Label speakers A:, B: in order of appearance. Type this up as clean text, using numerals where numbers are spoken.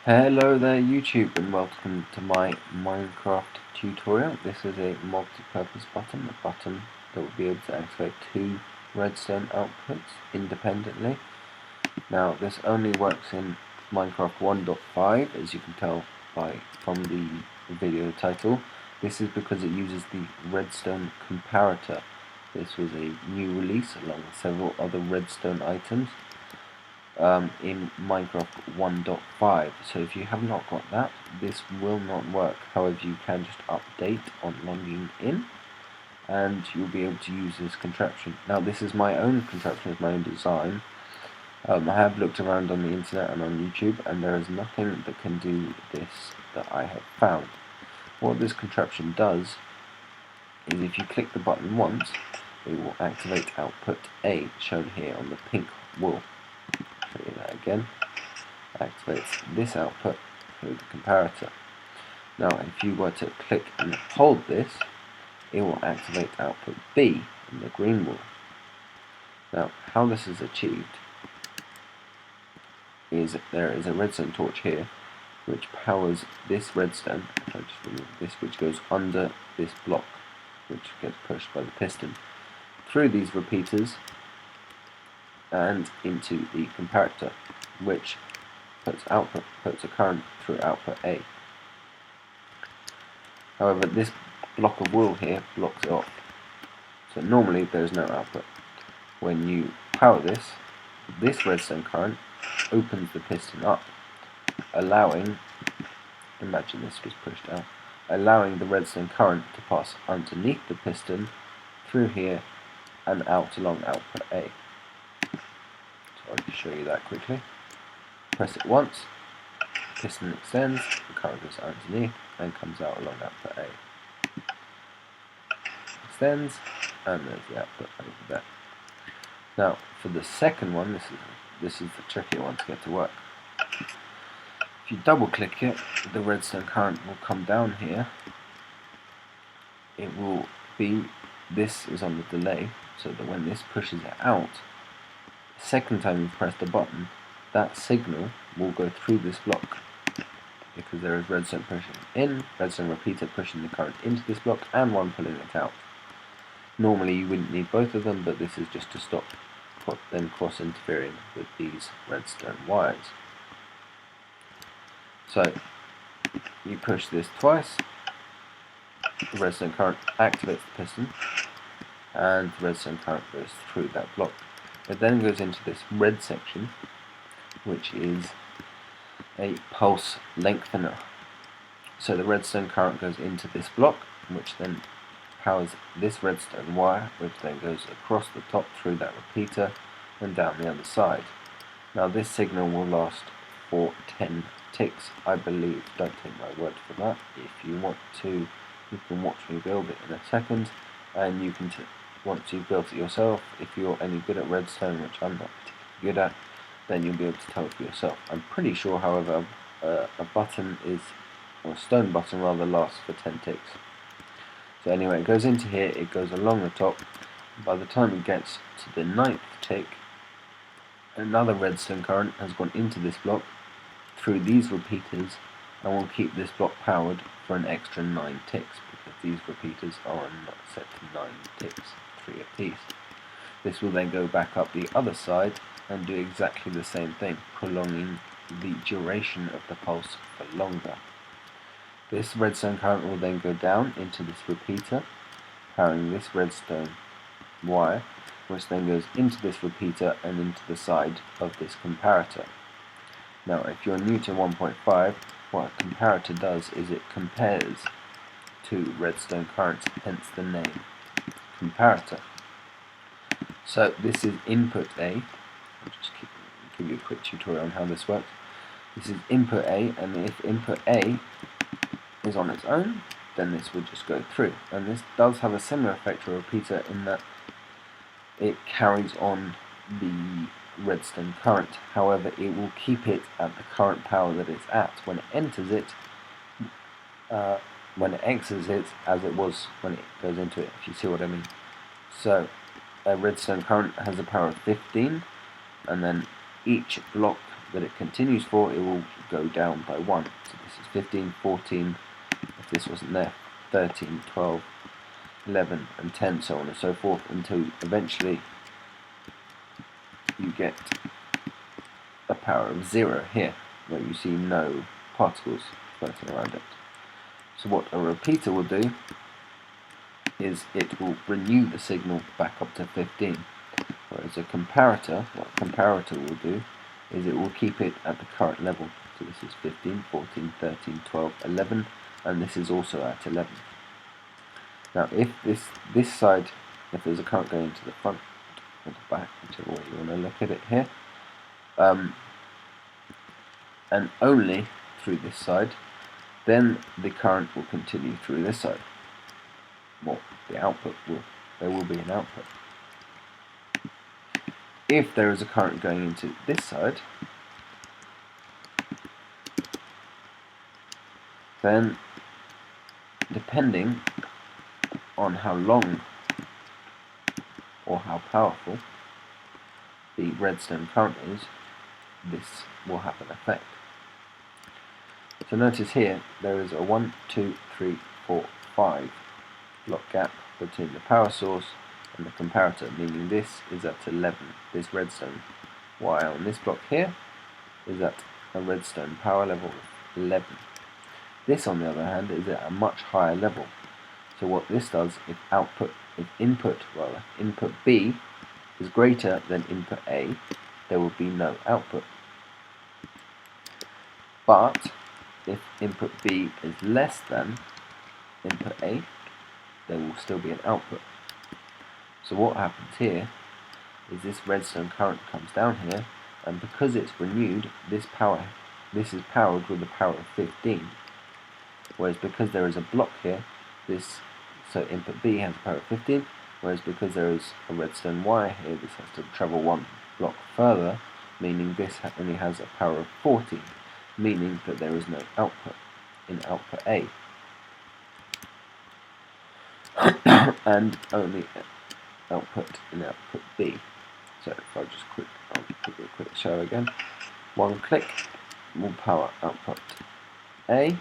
A: Hello there YouTube and welcome to my Minecraft tutorial. This is a multi-purpose button, a button that will be able to activate two redstone outputs independently. Now this only works in Minecraft 1.5, as you can tell from the video title. This is because it uses the redstone comparator. This was a new release along with several other redstone items in Minecraft 1.5. So if you have not got that, this will not work. However, you can just update on logging in and you'll be able to use this contraption. Now this is my own contraption, it's my own design. I have looked around on the internet and on YouTube, and there is nothing that can do this that I have found. What this contraption does is if you click the button once, it will activate output A, shown here on the pink wool. Show you that again. Activates this output through the comparator. Now if you were to click and hold this, it will activate output B in the green wool. Now how this is achieved is there is a redstone torch here which powers this redstone, if I just remove this, which goes under this block which gets pushed by the piston through these repeaters and into the comparator, which puts a current through output A. However, this block of wool here blocks it off, so normally there is no output. When you power this redstone current opens the piston up, allowing, imagine this was pushed out, allowing the redstone current to pass underneath the piston, through here, and out along output A. So I'll just show you that quickly. Press it once, piston extends, the current goes underneath and comes out along output A. Extends, and there's the output over there. Now for the second one, this is the trickier one to get to work. If you double click it, the redstone current will come down here. It will be, this is on the delay, so that when this pushes it out, the second time you press the button, that signal will go through this block, because there is redstone pushing in, redstone repeater pushing the current into this block, and one pulling it out. Normally you wouldn't need both of them, but this is just to stop them cross interfering with these redstone wires. So you push this twice, the redstone current activates the piston, and the redstone current goes through that block. It then goes into this red section, which is a pulse lengthener. So the redstone current goes into this block, which then powers this redstone wire, which then goes across the top through that repeater and down the other side. Now this signal will last for 10 ticks, I believe. Don't take my word for that. If you want to, you can watch me build it in a second, and you can, once you've built it yourself, if you're any good at redstone, which I'm not particularly good at, then you'll be able to tell it for yourself. I'm pretty sure, however, a button is, or a stone button rather, lasts for 10 ticks. So anyway, it goes into here, it goes along the top. By the time it gets to the 9th tick, another redstone current has gone into this block through these repeaters and will keep this block powered for an extra 9 ticks, because these repeaters are not set to 9 ticks, 3 apiece. This will then go back up the other side and do exactly the same thing, prolonging the duration of the pulse for longer. This redstone current will then go down into this repeater, powering this redstone wire, which then goes into this repeater and into the side of this comparator. Now if you're new to 1.5, what a comparator does is it compares two redstone currents, hence the name comparator. So this is input A. I'll just give you a quick tutorial on how this works. This is input A, and if input A is on its own, then this would just go through. And this does have a similar effect to a repeater in that it carries on the redstone current. However, it will keep it at the current power that it's at when it enters it, when it exits it, as it was when it goes into it, if you see what I mean. So a redstone current has a power of 15, and then each block that it continues for, it will go down by 1. So this is 15, 14, if this wasn't there, 13, 12, 11 and 10, so on and so forth, until eventually you get a power of 0 here, where you see no particles floating around it. So what a repeater will do is it will renew the signal back up to 15, whereas a comparator, what a comparator will do is it will keep it at the current level. So this is 15, 14, 13, 12, 11, and this is also at 11. Now if this side, if there's a current going to the front or the back, whichever way you want to look at it here, and only through this side, then the current will continue through this side. Well, the output there will be an output. If there is a current going into this side, then depending on how long or how powerful the redstone current is, this will have an effect. So notice here there is a 1, 2, 3, 4, 5 block gap between the power source and the comparator, meaning this is at 11, this redstone wire on this block here is at a redstone power level of 11. This on the other hand is at a much higher level. So what this does, if input B is greater than input A, there will be no output. But if input B is less than input A, there will still be an output. So what happens here is this redstone current comes down here, and because it's renewed, this is powered with the power of 15. Whereas because there is a block here, so input B has a power of 15, whereas because there is a redstone wire here, this has to travel one block further, meaning this only has a power of 40, meaning that there is no output in output A. And only output in output B. So if I just I'll give you a quick show again. One click will power output A,